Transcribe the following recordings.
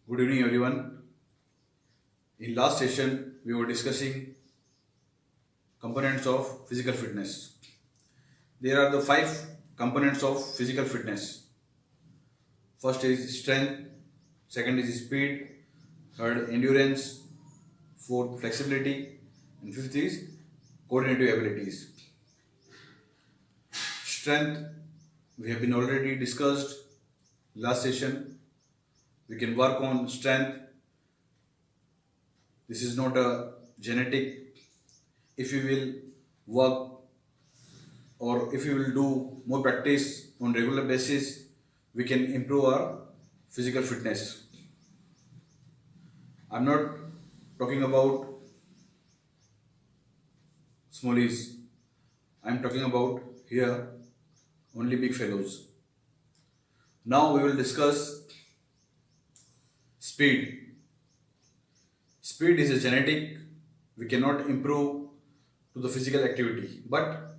Good evening, everyone. In last session, we were discussing components of physical fitness. There are the five components of physical fitness. First is strength, second is speed, third endurance, fourth flexibility, and fifth is coordinative abilities. Strength, we have been already discussed last session. We can work on strength. This is not a genetic. If you will work or if you will do more practice on regular basis, we can improve our physical fitness. I'm not talking about smallies. I'm talking about here only big fellows. Now we will discuss speed. Speed is a genetic. We cannot improve to the physical activity. But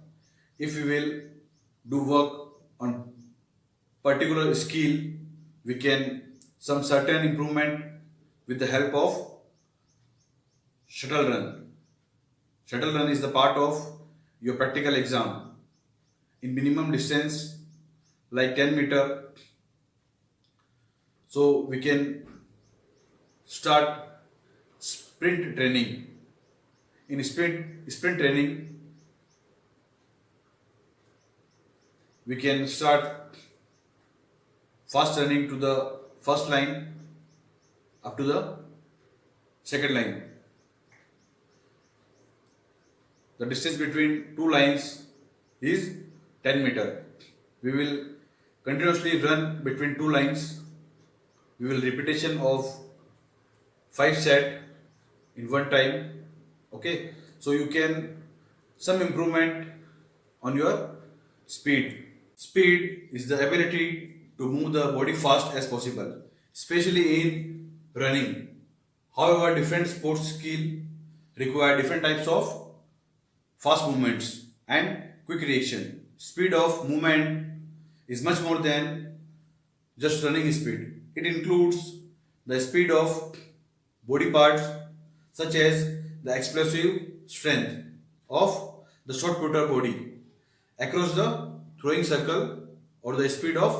if we will do work on particular skill, we can some certain improvement with the help of shuttle run. Shuttle run is the part of your practical exam in minimum distance like 10 meter. So we can start sprint training. In sprint training, we can start fast running to the first line up to the second line. The distance between two lines is 10 meter. We will continuously run between two lines. We will repetition of 5 set in one time. Okay, so you can some improvement on your speed. Speed is the ability to move the body fast as possible, especially in running. However, different sports skill require different types of fast movements and quick reaction. Speed of movement is much more than just running speed. It includes the speed of body parts such as the explosive strength of the shot putter body across the throwing circle or the speed of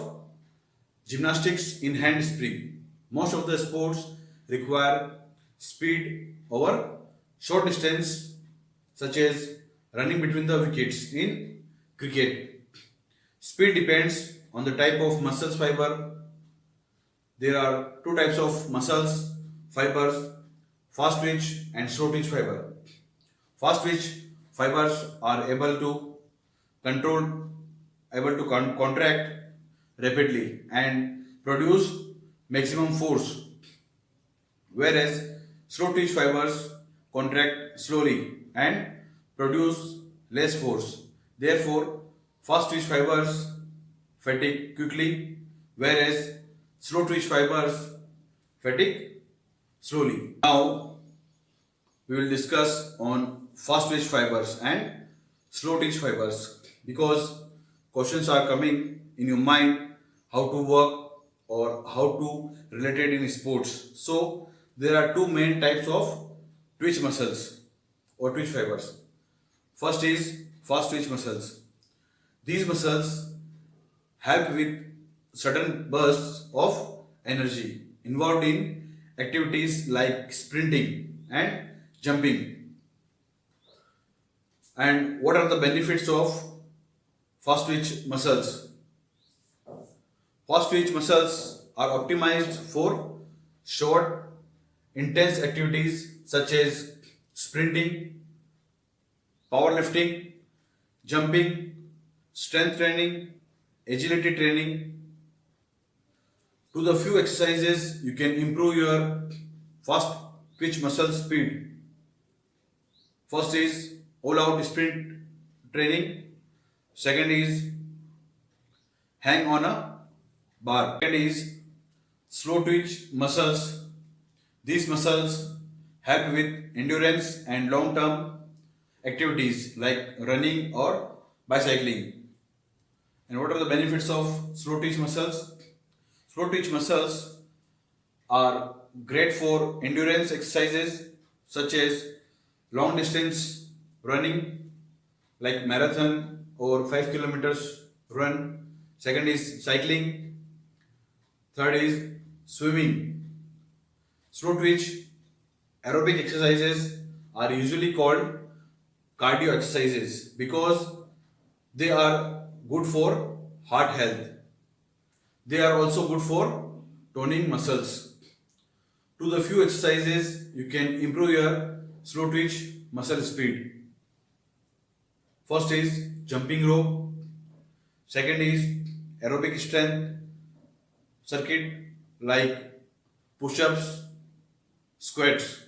gymnastics in handspring. Most of the sports require speed over short distance such as running between the wickets in cricket. Speed depends on the type of muscles fiber. There are two types of muscles fibers, fast twitch and slow twitch fiber. Fast twitch fibers are control able to contract rapidly and produce maximum force, whereas slow twitch fibers contract slowly and produce less force. Therefore, fast twitch fibers fatigue quickly, whereas slow twitch fibers fatigue slowly. Now we will discuss on fast twitch fibers and slow twitch fibers because questions are coming in your mind how to work or how to relate it in sports. So there are two main types of twitch muscles or twitch fibers. First is fast twitch muscles. These muscles help with certain bursts of energy involved in activities like sprinting and jumping. And what are the benefits of fast twitch muscles? Fast twitch muscles are optimized for short, intense activities such as sprinting, powerlifting, jumping, strength training, agility training. To the few exercises, you can improve your fast twitch muscle speed. First is all out sprint training. Second is hang on a bar. Second is slow twitch muscles. These muscles help with endurance and long term activities like running or bicycling. And what are the benefits of slow twitch muscles? Slow twitch muscles are great for endurance exercises such as long distance running like marathon or 5 kilometers run. Second is cycling. Third is swimming. Slow twitch aerobic exercises are usually called cardio exercises because they are good for heart health. They are also good for toning muscles. To the few exercises, you can improve your slow twitch muscle speed. First is jumping rope. Second is aerobic strength circuit like push-ups, squats.